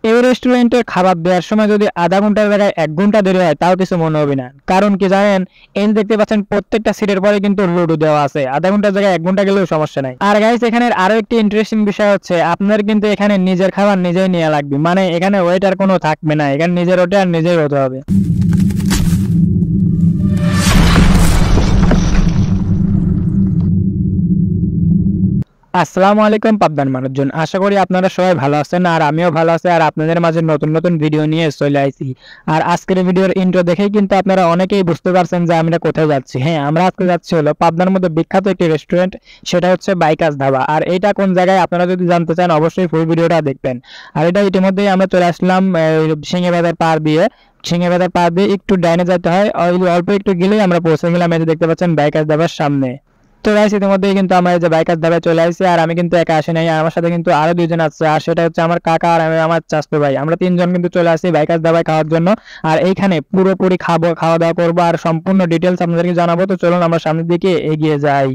এই রেস্টুরেন্টে খাবার দেওয়ার সময় যদি আধা ঘন্টার জায়গায় 1 ঘন্টা দেরি হয় তাও কিছু মনে হবে না। কারণ কি জানেন, এই যে দেখতে পাচ্ছেন প্রত্যেকটা সিটের পরে কিন্তু লুডো দেওয়া আছে। আধা ঘন্টার জায়গায় 1 ঘন্টা গেলেও সমস্যা নাই। আর গাইস, এখানে আরো একটি ইন্টারেস্টিং বিষয় হচ্ছে আপনার কিন্তু এখানে নিজের খাবার নিজেই নেওয়া লাগবে। মানে এখানে ওয়েটার কোনো থাকবে না, এখানে নিজের ওটা আর নিজেই হতে হবে। আসসালামু আলাইকুম পাবনার মানুষজন, আশা করি আপনারা সবাই ভালো আছেন আর আমিও ভালো আছি। আর আপনাদের মাঝে নতুন নতুন ভিডিও নিয়ে চলে আইছি। আর আজকের ভিডিওর ইন্ট্রো দেখেই কিন্তু আপনারা অনেকেই বুঝতে পারছেন যে আমরা কোথায় যাচ্ছি। হ্যাঁ, আমরা আজকে যাচ্ছি হলো পাবনার মধ্যে বিখ্যাত একটি রেস্টুরেন্ট, সেটা হচ্ছে বাইকাস ধাবা। আর এইটা কোন জায়গায় আপনারা যদি জানতে চান অবশ্যই ফুল ভিডিওটা দেখবেন। আর এটা ইতিমধ্যেই আমরা চলে আসলাম সিংহেবাজার পার দিয়ে। সিংহেবাজার পার দিয়ে একটু ডাইনে যেতে হয়, অল্প একটু গেলেই আমরা পৌঁছে গেলাম। এই যে দেখতে পাচ্ছেন বাইকাস ধাবার সামনে। তো গাইস, ইতিমধ্যেই কিন্তু আমরা এই যে বাইকার ধাবায় চলে আসছি। আর আমি কিন্তু একা আসি নাই, আমার সাথে কিন্তু আরো দুইজন আছে। আর সেটা হচ্ছে আমার কাকা আর আমার চাচতো ভাই। আমরা তিনজন কিন্তু চলে আসি বাইকার ধাবায় খাওয়ার জন্য। আর এইখানে পুরোপুরি খাওয়া দাওয়া করবো আর সম্পূর্ণ ডিটেলস আপনাদেরকে জানাবো। তো চলুন আমরা সামনের দিকে এগিয়ে যাই।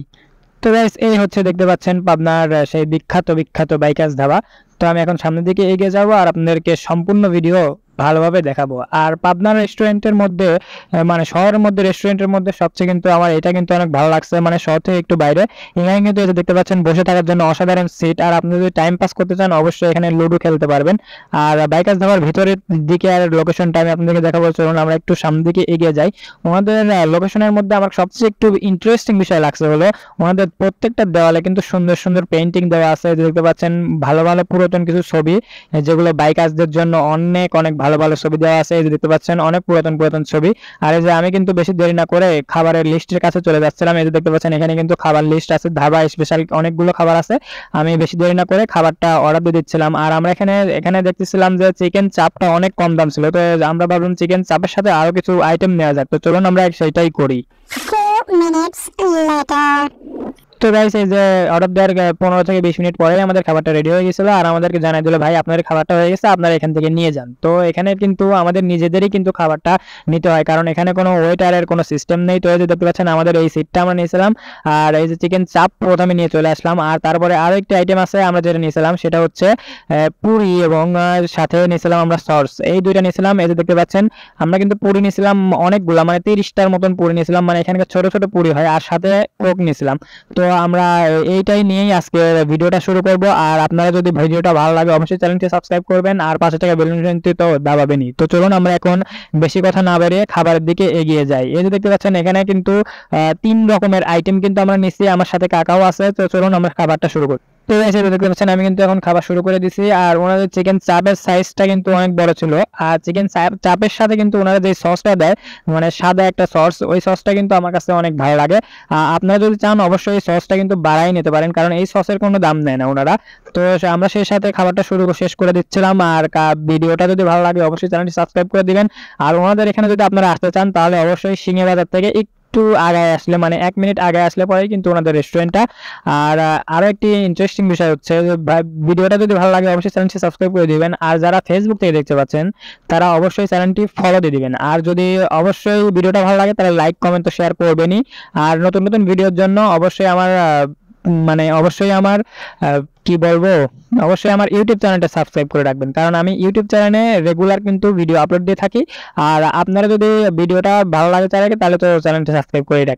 তো গাইস, এই হচ্ছে দেখতে পাচ্ছেন পাবনার সেই বিখ্যাত বাইকাস ধাবা। তো আমি এখন সামনের দিকে এগিয়ে যাবো আর আপনাদেরকে সম্পূর্ণ ভিডিও ভালোভাবে দেখাবো। আর পাবনার রেস্টুরেন্টের মধ্যে মানে শহরের মধ্যে রেস্টুরেন্টের মধ্যে সবচেয়ে কিন্তু আমার এটা কিন্তু অনেক ভালো লাগছে, মানে শহর থেকে একটু বাইরে। এখানে কিন্তু এই যে দেখতে পাচ্ছেন বসে থাকার জন্য অসাধারণ সিট। আর আপনি যদি টাইম পাস করতে চান অবশ্যই এখানে লুডো খেলতে পারবেন। আর বাইকাস ধাবার ভিতরের দিকে আর লোকেশনটা আমি আপনাদেরকে দেখাবো। চলুন আমরা একটু সামনের দিকে এগিয়ে যাই। ওনাদের লোকেশনের মধ্যে আমার সবচেয়ে একটু ইন্টারেস্টিং বিষয় লাগছে হলো ওনাদের প্রত্যেকটা দেওয়ালে কিন্তু সুন্দর সুন্দর পেইন্টিং দেওয়া আছে। দেখতে পাচ্ছেন ভালো ভালো পুরাতন কিছু ছবি, যেগুলো বাইকারদের জন্য অনেক অনেক ভালো ভালো ছবি দেওয়া আছে। এই যে দেখতে পাচ্ছেন অনেক পুরাতন ছবি। আর এই যে আমি কিন্তু বেশি দেরি না করে খাবারের লিস্টের কাছে চলে যাচ্ছিলাম। এই যে দেখতে পাচ্ছেন এখানে কিন্তু খাবার লিস্ট আছে, ধাবা স্পেশাল অনেকগুলো খাবার আছে। আমি বেশি দেরি না করে খাবারটা অর্ডার দিয়ে দিচ্ছিলাম। আর আমরা এখানে দেখতেছিলাম যে চিকেন চাপটা অনেক কম দাম ছিল। তো আমরা ভাবলাম চিকেন চাপের সাথে আরো কিছু আইটেম নেওয়া যাক। তো চলুন আমরা সেটাই করি। 4 minutes later. তো গাইস, এই যে অর্ডার দেওয়ার 15 থেকে 20 মিনিট পরে আমাদের খাবারটা রেডি হয়ে গেছিল। আর আমাদেরকে জানাই দিল, ভাই আপনাদের খাবারটা হয়ে গেছে, আপনারা এখান থেকে নিয়ে যান। তো এখানে কিন্তু আমাদের নিজেদেরই কিন্তু খাবারটা নিতে হয়, কারণ এখানে কোনো ওয়েটারের কোনো সিস্টেম নেই। তো এই যে দেখতে পাচ্ছেন আমাদের এই সিটটা আমরা নিয়েছিলাম। আর এই যে চিকেন চাপ প্রথমে নিয়ে চলে আসলাম। আর তারপরে আরো একটি আইটেম আছে আমরা যেটা নিয়েছিলাম, সেটা হচ্ছে পুরি এবং সাথে নিয়েছিলাম আমরা সস। এই দুইটা নিয়েছিলাম। এই যে দেখতে পাচ্ছেন আমরা কিন্তু পুরি নিয়েছিলাম অনেকগুলো, মানে 30টার মতন পুরি নিয়েছিলাম। মানে এখানকার ছোট ছোট পুরি হয়, আর সাথে কোক নিয়েছিলাম। তো আমরা এইটাই নিয়েই আজকে ভিডিওটা শুরু করব। আর আপনারা যদি ভিডিওটা ভালো লাগে অবশ্যই চ্যানেলটি সাবস্ক্রাইব করবেন আর পাশে থাকা বেল আইকনটি তো দাবাবেনই। তো চলুন আমরা এখন বেশি কথা না বেরিয়ে খাবারের দিকে এগিয়ে যাই। এই যে দেখতে পাচ্ছেন এখানে কিন্তু 3 রকমের আইটেম কিন্তু আমরা নিচ্ছি, আমার সাথে কাকাও আছে। তো চলুন আমরা খাবারটা শুরু করি। তো এসে দেখতে পাচ্ছেন আমি কিন্তু এখন খাবার শুরু করে দিছি। আর ওনাদের চিকেন চাপের সাইজটা কিন্তু অনেক বড় ছিল। আর চিকেন চাপের সাথে কিন্তু ওনারা যে সসটা দেয়, মানে সাদা একটা সস, ওই সসটা কিন্তু আমার কাছে অনেক ভালো লাগে। আপনারা যদি চান অবশ্যই এই সসটা কিন্তু বাড়াই নিতে পারেন, কারণ এই সসের কোনো দাম নেয় না ওনারা। তো আমরা সেই সাথে খাবারটা শেষ করে দিচ্ছিলাম। আর ভিডিওটা যদি ভালো লাগে অবশ্যই চ্যানেলটি সাবস্ক্রাইব করে দিবেন। আর ওনাদের এখানে যদি আপনারা আসতে চান তাহলে অবশ্যই সিংহেবাজার থেকে একটু আগায় আসলে, মানে 1 মিনিট আগে আসলে পরেই কিন্তু ওনাদের রেস্টুরেন্টটা। আর আরো একটি ইন্টারেস্টিং বিষয় হচ্ছে, ভিডিওটা যদি ভালো লাগে অবশ্যই চ্যানেলটি সাবস্ক্রাইব করে দিবেন। আর যারা ফেসবুক থেকে দেখতে পাচ্ছেন তারা অবশ্যই চ্যানেলটি ফলো দিয়ে দিবেন। আর যদি অবশ্যই ভিডিওটা ভালো লাগে তাহলে লাইক কমেন্ট তো শেয়ার করবেনই। আর নতুন নতুন ভিডিওর জন্য অবশ্যই আমার কি বলবো, অবশ্যই আমার ইউটিউব চ্যানেলটা সাবস্ক্রাইব করে রাখবেন, কারণ আমি ইউটিউব চ্যানেলে রেগুলার কিন্তু ভিডিও আপলোড দিয়ে থাকি। আর আপনারা যদি ভিডিওটা ভালো লাগে তাহলে তো চ্যানেলটা সাবস্ক্রাইব করে রাখবেন।